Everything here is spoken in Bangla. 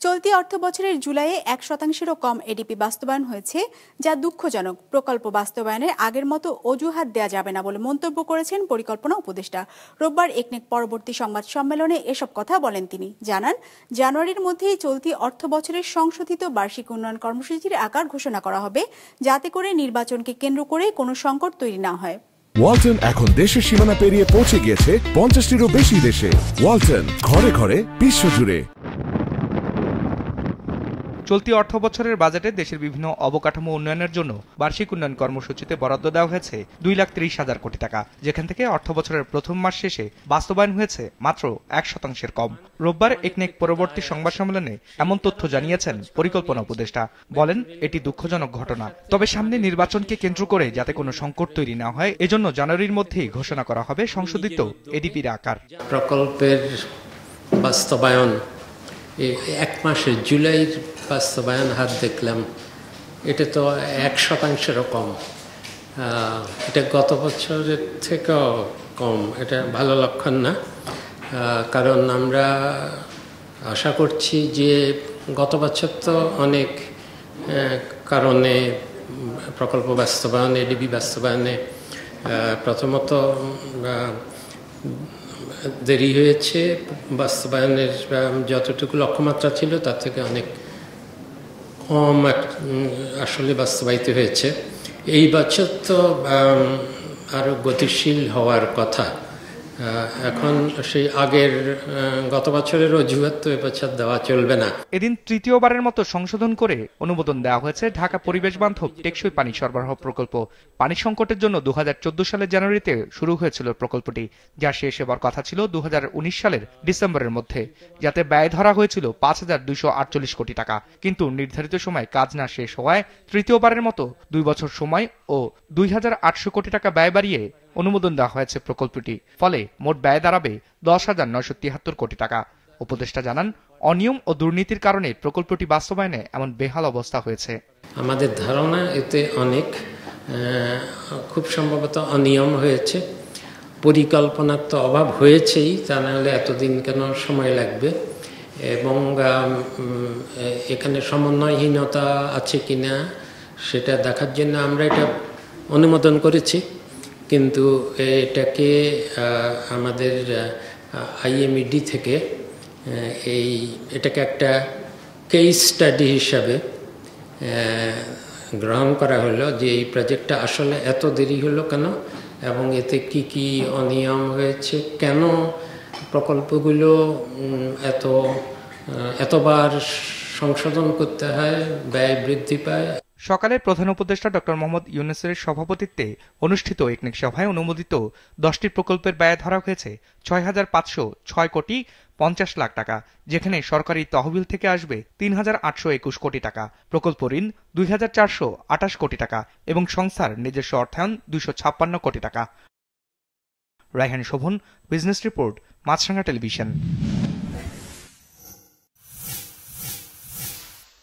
চলতি অর্থবছরের জুলাইয়ে 1%-এরও কম এডিপি বাস্তবায়ন হয়েছে, যা দুঃখজনক। প্রকল্প বাস্তবায়নের আগের মতো অজুহাত দেয়া যাবে না বলে মন্তব্য করেছেন পরিকল্পনা উপদেষ্টা। রোববার একনেক পরবর্তী সংবাদ সম্মেলনে এসব কথা বলেন তিনি। জানান, জানুয়ারির মধ্যেই চলতি অর্থবছরের সংশোধিত বার্ষিক উন্নয়ন কর্মসূচির আকার ঘোষণা করা হবে, যাতে করে নির্বাচনকে কেন্দ্র করে কোনো সংকট তৈরি না হয়। ওয়ালটন এখন দেশের সীমানা পেরিয়ে পৌঁছে গিয়েছে 50টিরও বেশি দেশে। ওয়ালটন, ঘরে ঘরে বিশ্বজুড়ে। চলতি অর্থবছরের বাজেটে দেশের বিভিন্ন অবকাঠামো উন্নয়নের জন্য বার্ষিক উন্নয়ন কর্মসূচিতে বরাদ্দ দেওয়া হয়েছে 2,30,000 কোটি টাকা, যেখান থেকে অর্থবছরের প্রথম মাস শেষে বাস্তবায়ন হয়েছে মাত্র 1%-এর কম। রোববার একনেক পরবর্তী সংবাদ সম্মেলনে এমন তথ্য জানিয়েছেন পরিকল্পনা উপদেষ্টা। বলেন, এটি দুঃখজনক ঘটনা, তবে সামনে নির্বাচনকে কেন্দ্র করে যাতে কোনো সংকট তৈরি না হয়, এজন্য জানুয়ারির মধ্যেই ঘোষণা করা হবে সংশোধিত এডিপির আকার। প্রকল্পের বাস্তবায়ন এক মাসে জুলাইয়ের বাস্তবায়ন হার দেখলাম, এটা তো 1%-এরও কম। এটা গত বছরের থেকেও কম। এটা ভালো লক্ষণ না, কারণ আমরা আশা করছি যে গত বছর তো অনেক কারণে প্রকল্প বাস্তবায়নে, এডিপি বাস্তবায়নে প্রথমত দেরি হয়েছে। বাস্তবায়নের যতটুকু লক্ষ্যমাত্রা ছিল তার থেকে অনেক কম আসলে বাস্তবায়িত হয়েছে। এই বছর তো আরো গতিশীল হওয়ার কথা। এখন সেই আগের গত বছরের অজুহাত তো এবছর দেওয়া চলবে না। এদিন তৃতীয়বারের মতো সংশোধন করে অনুমোদন দেওয়া হয়েছে ঢাকা পরিবেশ বান্ধব টেকসই পানি সরবরাহ প্রকল্প। পানি সংকটের জন্য 2014 সালের জানুয়ারিতে শুরু হয়েছিল প্রকল্পটি, যা শেষ হবার কথা ছিল 2019 সালের ডিসেম্বরের মধ্যে, যাতে ব্যয় ধরা হয়েছিল 5,248 কোটি টাকা। কিন্তু নির্ধারিত সময় কাজ না শেষ হওয়ায় তৃতীয়বারের মতো 2 বছর সময় ও 2,800 কোটি টাকা ব্যয় বাড়িয়ে অনুমোদন দেওয়া হয়েছে প্রকল্পটি। ফলে মোট ব্যয় দাঁড়াবে 10,973 কোটি টাকা। উপদেষ্টা জানান, অনিয়ম ও দুর্নীতির কারণে প্রকল্পটি বাস্তবায়নে এমন বেহাল অবস্থা হয়েছে। আমাদের ধারণা এতে অনেক খুব সম্ভবত অনিয়ম হয়েছে। পরিকল্পনার তো অভাব হয়েছেই, তা নাহলে এতদিন কেন সময় লাগবে। এবং এখানে সমন্বয়হীনতা আছে কিনা সেটা দেখার জন্য আমরা এটা অনুমোদন করেছি, কিন্তু এটাকে আমাদের আইএমইডি থেকে এটাকে একটা কেস স্টাডি হিসাবে গ্রহণ করা হলো যে এই প্রজেক্টটা আসলে এত দেরি হলো কেন এবং এতে কি কি অনিয়ম হয়েছে, কেন প্রকল্পগুলো এতবার সংশোধন করতে হয়, ব্যয় বৃদ্ধি পায়। সকালে প্রধান উপদেষ্টা ডক্টর মোহাম্মদ ইউনূসের সভাপতিত্বে অনুষ্ঠিত একনেক সভায় অনুমোদিত 10টি প্রকল্পের ব্যয় ধরা হয়েছে 6,506 কোটি 50 লাখ টাকা, যেখানে সরকারি তহবিল থেকে আসবে 3,821 কোটি টাকা, প্রকল্প ঋণ 2,428 কোটি টাকা এবং সংস্থার নিজস্ব অর্থায়ন 256 কোটি টাকা। রায়হান শোভন, বিজনেস রিপোর্ট, মাছরাঙা টেলিভিশন।